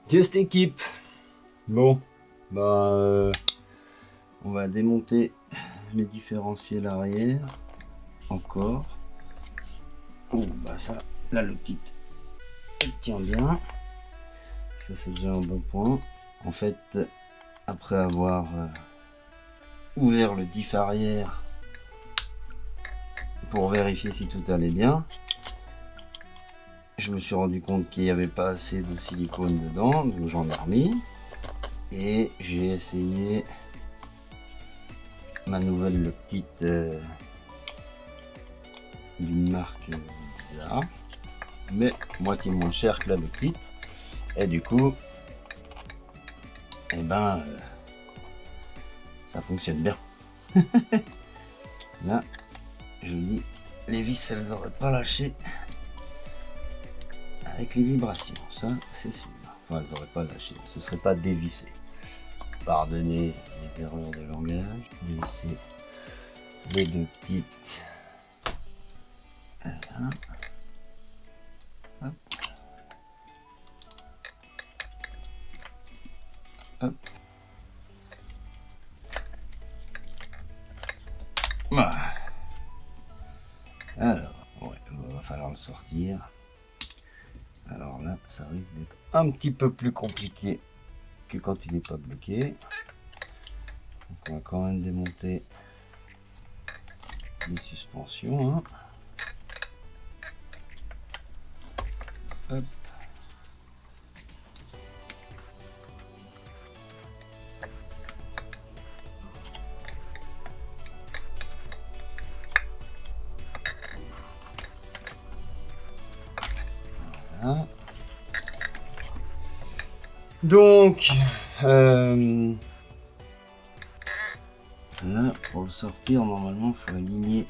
Just équipe. Bon, bah, on va démonter les différentiels arrière. Encore. Oh, bah ça, là le kit, elle tient bien. Ça c'est déjà un bon point. En fait, après avoir ouvert le diff arrière pour vérifier si tout allait bien, je me suis rendu compte qu'il n'y avait pas assez de silicone dedans, donc j'en ai remis. Et j'ai essayé ma nouvelle petite d'une marque bizarre, mais moitié moins cher que la petite. Et du coup, eh ben, ça fonctionne bien. Là, je vous dis, les vis, elles n'auraient pas lâché avec les vibrations, ça c'est sûr. Enfin, elles n'auraient pas lâché, ce serait pas dévissé. Pardonnez les erreurs de langage. Dévisser les deux petites. Voilà. Hop. Hop. Voilà. Alors, ouais, il va falloir le sortir. Alors là, ça risque d'être un petit peu plus compliqué que quand il n'est pas bloqué. Donc on va quand même démonter les suspensions. Hein. Hop. Voilà. Donc, là, pour le sortir, normalement, il faut aligner.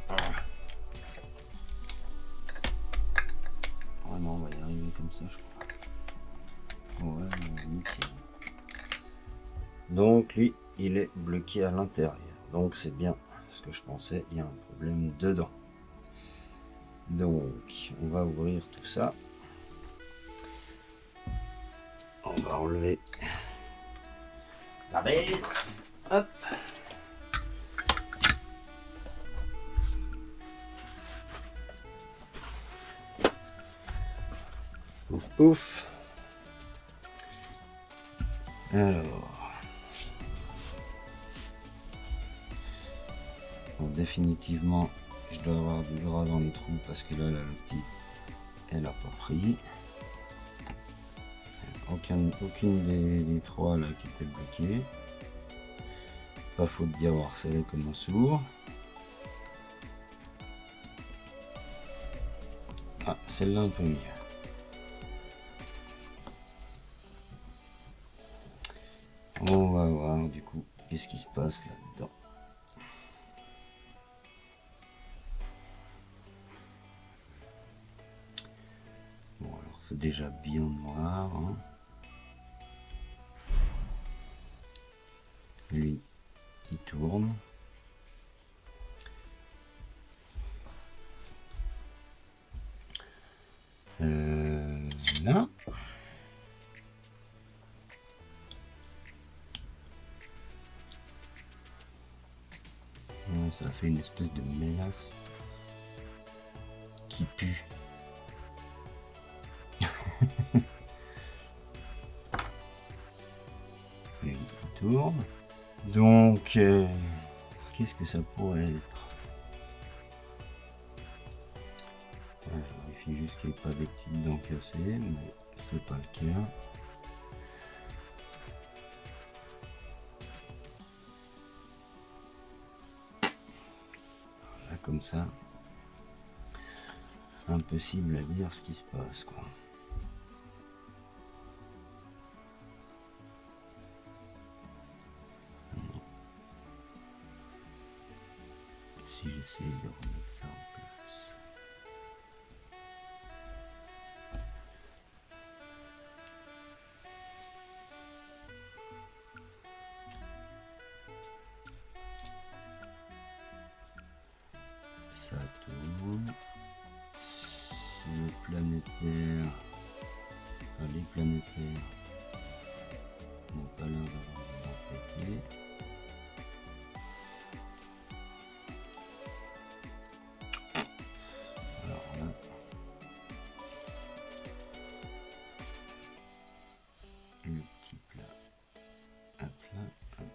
Ah non, on va y arriver comme ça, je crois. Ouais, nickel. Donc, lui, il est bloqué à l'intérieur. Donc, c'est bien ce que je pensais, il y a un problème dedans. Donc, on va ouvrir tout ça. On va enlever la bête. Hop. Pouf pouf. Alors. Bon, définitivement, je dois avoir du gras dans les trous parce que là, la petite, elle a pas pris. Aucune des trois là qui était bloquée. Pas faute d'y avoir scellé comme un sourd. Ah, celle-là un peu mieux. On va voir du coup qu'est-ce qui se passe là-dedans. Bon alors c'est déjà bien noir. Hein. Lui, il tourne. Là. Ouais, ça fait une espèce de mélasse qui pue. Lui, il tourne. Donc, qu'est-ce que ça pourrait être? Je vérifie juste qu'il n'y ait pas des petites dents cassées, mais c'est pas le cas. Voilà, comme ça, impossible à dire ce qui se passe, quoi. Si j'essaie de remettre ça en place. Ça tourne. C'est planétaires. Enfin, les planétaires. Non, pas là, on va péter. Alors là. Le petit plat. Hop là, hop.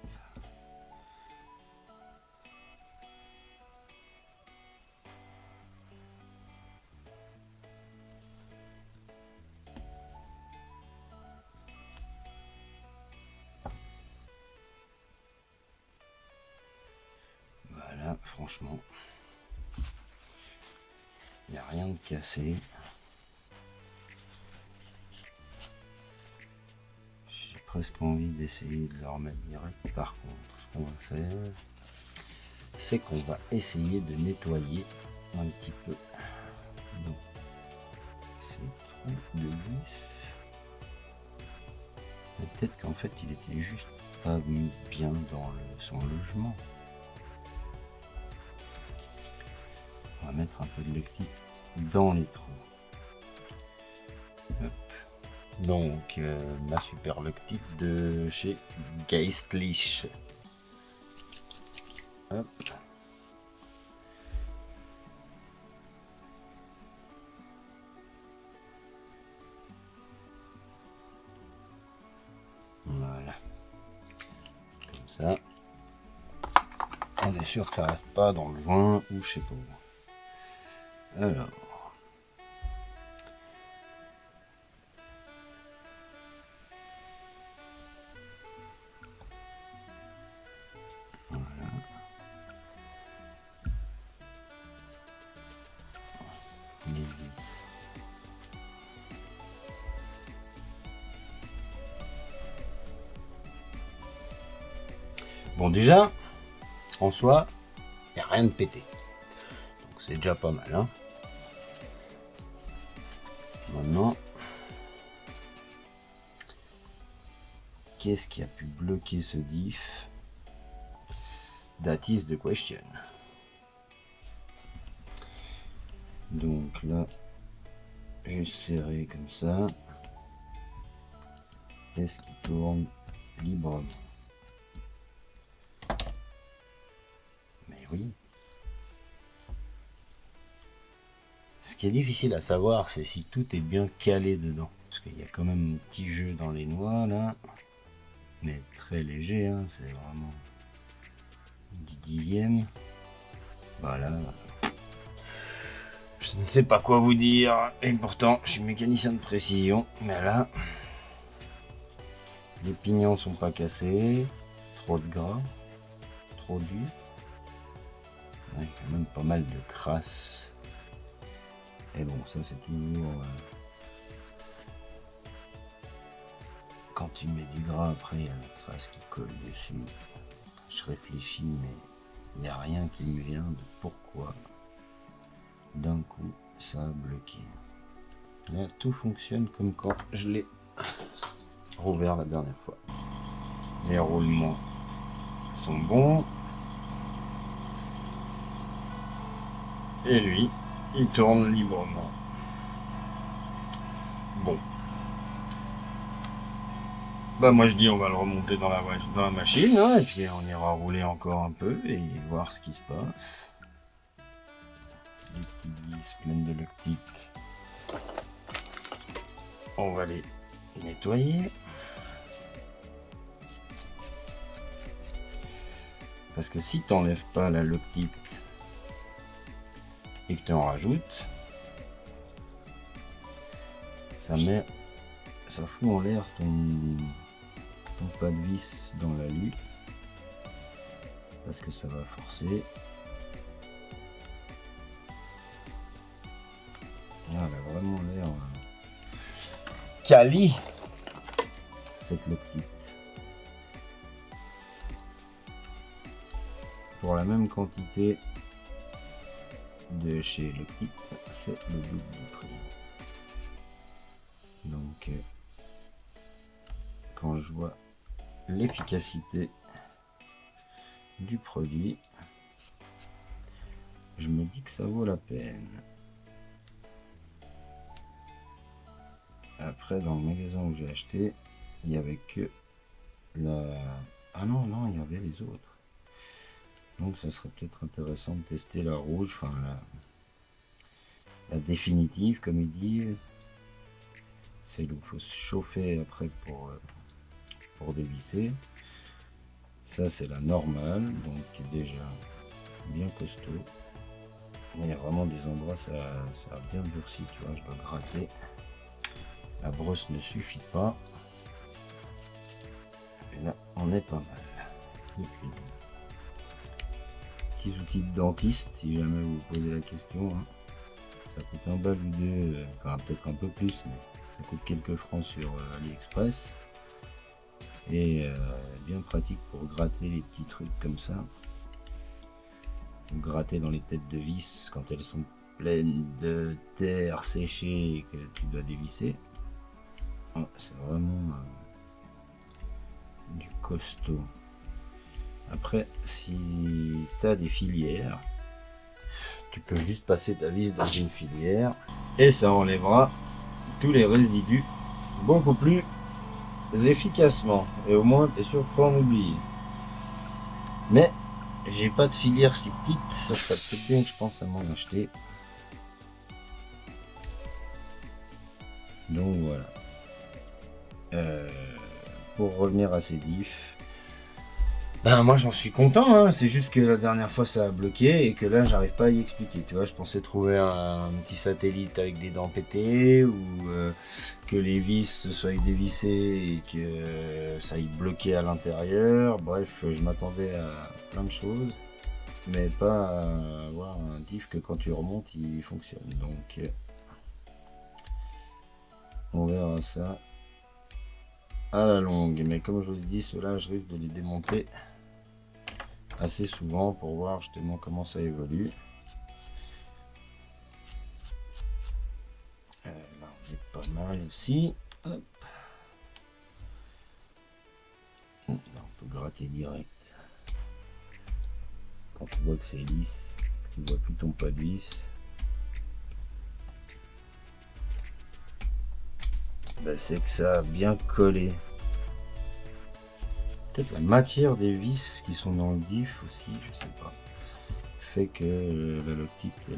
Voilà, franchement, il n'y a rien de cassé. J'ai presque envie d'essayer de le remettre direct. Par contre, ce qu'on va faire, c'est qu'on va essayer de nettoyer un petit peu. Donc, c'est trop de vis. Peut-être qu'en fait, il était juste pas mis bien dans son logement. On va mettre un peu de lactique dans les trous. Hop. Donc, ma super lactique de chez Geistlich. Hop. Voilà. Comme ça. On est sûr que ça reste pas dans le joint ou je sais pas où. Alors. Voilà. Les vis. Bon, déjà, en soi, il n'y a rien de pété. Donc c'est déjà pas mal. Hein. Maintenant, qu'est-ce qui a pu bloquer ce diff? That is the question. Donc là, juste serré comme ça. Est-ce qu'il tourne librement? Mais oui. Ce qui est difficile à savoir, c'est si tout est bien calé dedans. Parce qu'il y a quand même un petit jeu dans les noix là. Mais très léger, hein, c'est vraiment du dixième. Voilà. Je ne sais pas quoi vous dire. Et pourtant, je suis mécanicien de précision. Mais là, les pignons sont pas cassés. Trop de gras. Trop dur. Il y a quand même pas mal de crasse. Et bon, ça c'est toujours... quand tu mets du gras, après il y a la crasse qui colle dessus. Je réfléchis, mais il n'y a rien qui me vient de pourquoi d'un coup ça a bloqué. Là, tout fonctionne comme quand je l'ai rouvert la dernière fois. Les roulements sont bons. Et lui, il tourne librement. Bon. Bah moi je dis on va le remonter dans la machine, hein, et puis on ira rouler encore un peu et voir ce qui se passe. Les petites vis pleines de lactique. On va les nettoyer. Parce que si tu n'enlèves pas la loctite et que tu en rajoutes, ça fout en l'air ton pas de vis dans la lutte. Parce que ça va forcer. Ah, elle a vraiment l'air quali cette loctite. Pour la même quantité de chez Loctite, c'est le double du prix. Donc quand je vois l'efficacité du produit, je me dis que ça vaut la peine. après dans le magasin où j'ai acheté, il y avait que la... Ah non, non, il y avait les autres. Donc ça serait peut-être intéressant de tester la rouge, enfin la définitive comme ils disent. C'est où il faut se chauffer après pour dévisser. Ça c'est la normale, donc déjà bien costaud. Il y a vraiment des endroits, ça a bien durci, tu vois, je dois gratter. La brosse ne suffit pas. Et là, on est pas mal. Et puis, petits outils de dentiste, si jamais vous vous posez la question. Hein. Ça coûte un bal ou deux, enfin peut-être un peu plus, mais ça coûte quelques francs sur AliExpress. Et bien pratique pour gratter les petits trucs comme ça. Ou gratter dans les têtes de vis quand elles sont pleines de terre séchée et que tu dois dévisser. Oh, c'est vraiment du costaud. Après, si tu as des filières, tu peux juste passer ta vis dans une filière et ça enlèvera tous les résidus beaucoup plus efficacement. Et au moins, tu es sûr de pas en oublier. Mais j'ai pas de filière si petite, ça serait peut-être bien que je pense à m'en acheter. Donc voilà. Pour revenir à ces diffs, ben moi j'en suis content, hein. C'est juste que la dernière fois ça a bloqué et que là j'arrive pas à y expliquer. Tu vois, je pensais trouver un petit satellite avec des dents pétées ou que les vis se soient dévissées et que ça aille bloquer à l'intérieur. Bref, je m'attendais à plein de choses, mais pas à avoir un diff que quand tu remontes il fonctionne. Donc on verra ça à la longue, mais comme je vous ai dit, ceux-là je risque de les démonter assez souvent pour voir justement comment ça évolue. Là on est pas mal aussi. Hop. Là, on peut gratter direct. Quand tu vois que c'est lisse, tu vois plus ton pas de vis, ben, c'est que ça a bien collé. Peut-être la matière des vis qui sont dans le diff aussi, je sais pas, fait que la loctite, le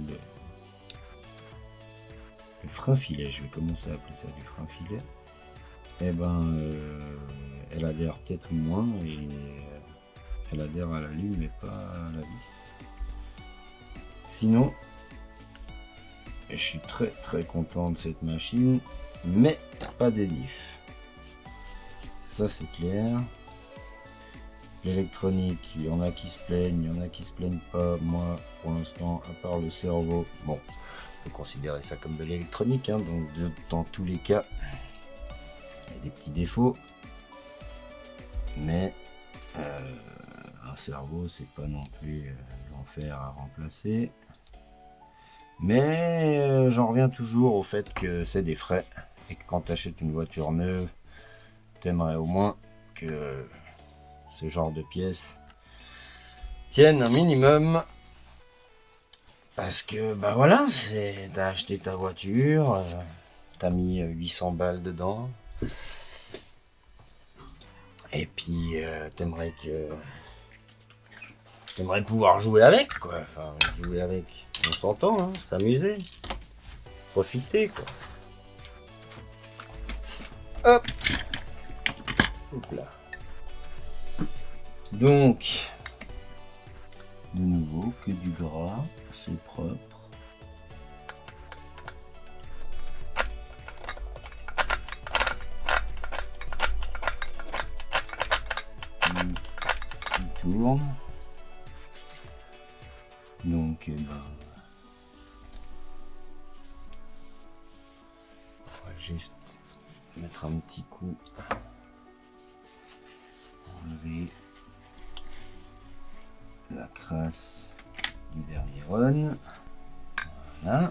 frein filet, je vais commencer à appeler ça du frein filet, et ben elle adhère peut-être moins et elle adhère à la lune mais pas à la vis. Sinon, je suis très très content de cette machine, mais pas des diffs. Ça c'est clair. L'électronique, il y en a qui se plaignent, il y en a qui se plaignent pas. Moi, pour l'instant, à part le cerveau, bon, on peut considérer ça comme de l'électronique, hein, donc dans tous les cas, il y a des petits défauts, mais un cerveau, c'est pas non plus l'enfer à remplacer. Mais j'en reviens toujours au fait que c'est des frais et que quand tu achètes une voiture neuve, t'aimerais au moins que ce genre de pièces tiennent un minimum, parce que bah voilà, c'est t'as acheté ta voiture, t'as mis 800 balles dedans et puis t'aimerais pouvoir jouer avec, quoi. Enfin, jouer avec, on s'entend, hein, s'amuser, profiter, quoi. Hop, hop là. Donc de nouveau que du gras, c'est propre. Il tourne. Donc on va juste mettre un petit coup, enlever la crasse du dernier run. Voilà.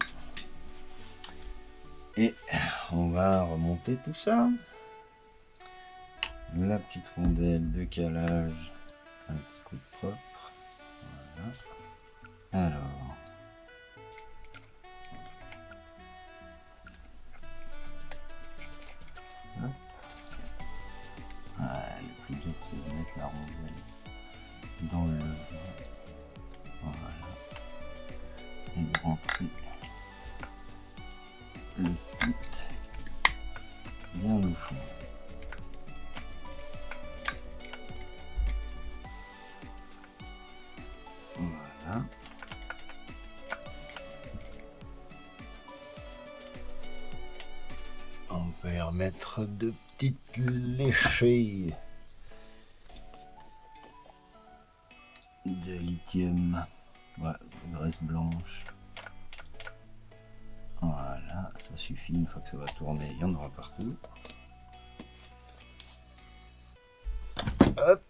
Et on va remonter tout ça. La petite rondelle de calage, un petit coup de propre. Voilà. Alors, rentrer le tout bien au fond. Voilà. On peut y remettre deux petites léchées de lithium, voilà, de graisse blanche. Voilà, ça suffit. Une fois que ça va tourner, il y en aura partout. Hop.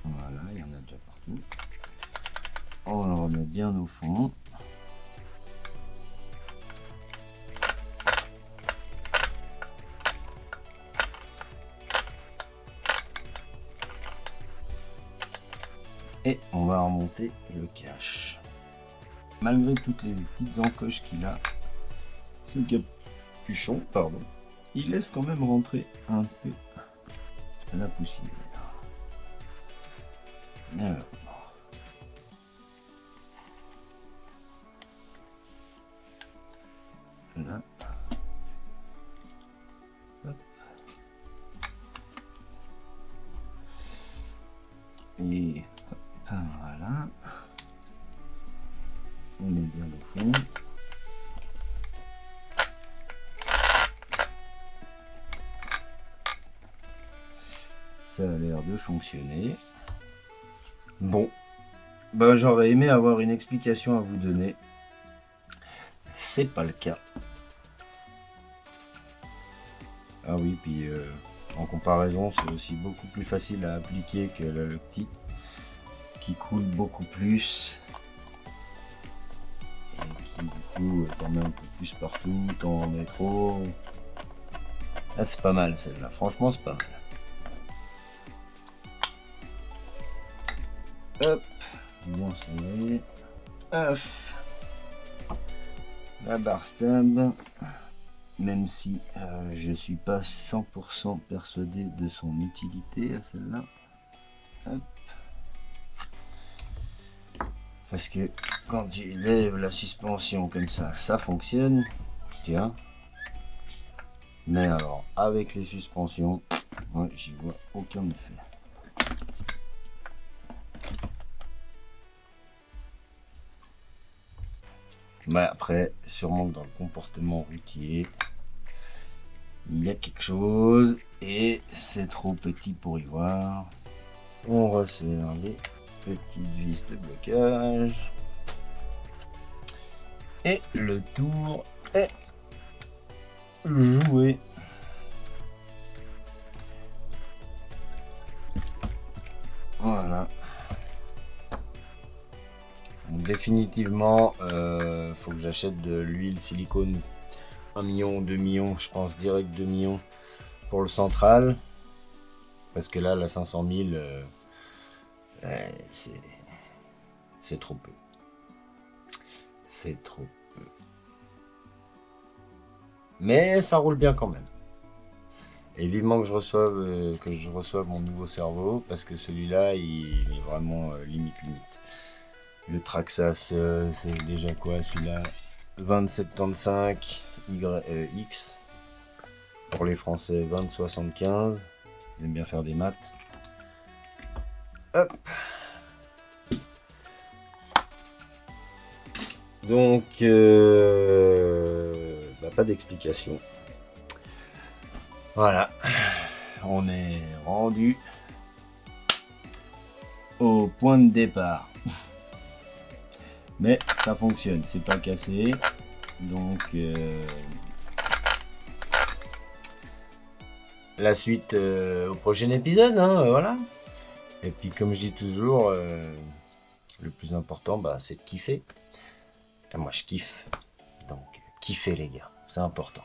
Voilà, il y en a déjà partout. On va le remettre bien au fond. Et on va remonter le cache. Malgré toutes les petites encoches qu'il a, ce capuchon, pardon, il laisse quand même rentrer un peu la poussière. Alors, là. Hop. Et voilà. On est bien au fond. Ça a l'air de fonctionner. Bon, ben, j'aurais aimé avoir une explication à vous donner. C'est pas le cas. Ah oui, puis en comparaison, c'est aussi beaucoup plus facile à appliquer que le petit, qui coule beaucoup plus. Et qui du coup t'en met un peu plus partout, t'en mets trop. Ah, c'est pas mal celle-là, franchement c'est pas mal. Hop, bon c'est hop, la barre stable, même si je suis pas 100% persuadé de son utilité à celle-là. Hop. Parce que quand tu lèves la suspension comme ça fonctionne, tiens. Mais alors avec les suspensions, ouais, j'y vois aucun effet. Mais après, sûrement que dans le comportement routier, il y a quelque chose et c'est trop petit pour y voir. On resserre les petites vis de blocage et le tour est joué. Voilà. Donc, définitivement, faut que j'achète de l'huile silicone 1 million, 2 millions, je pense direct 2 millions pour le central. Parce que là, la 500 000, c'est trop peu. C'est trop peu. Mais ça roule bien quand même. Et vivement que je reçoive mon nouveau cerveau, parce que celui-là, il est vraiment limite. Le Traxxas, c'est déjà quoi celui-là? 2075 X. Pour les Français, 2075. Ils aiment bien faire des maths. Hop. Donc, pas d'explication. Voilà. On est rendu au point de départ. Mais ça fonctionne, c'est pas cassé. Donc, la suite au prochain épisode, hein, voilà. Et puis comme je dis toujours, le plus important, c'est de kiffer. Et moi je kiffe. Donc kiffez les gars, c'est important.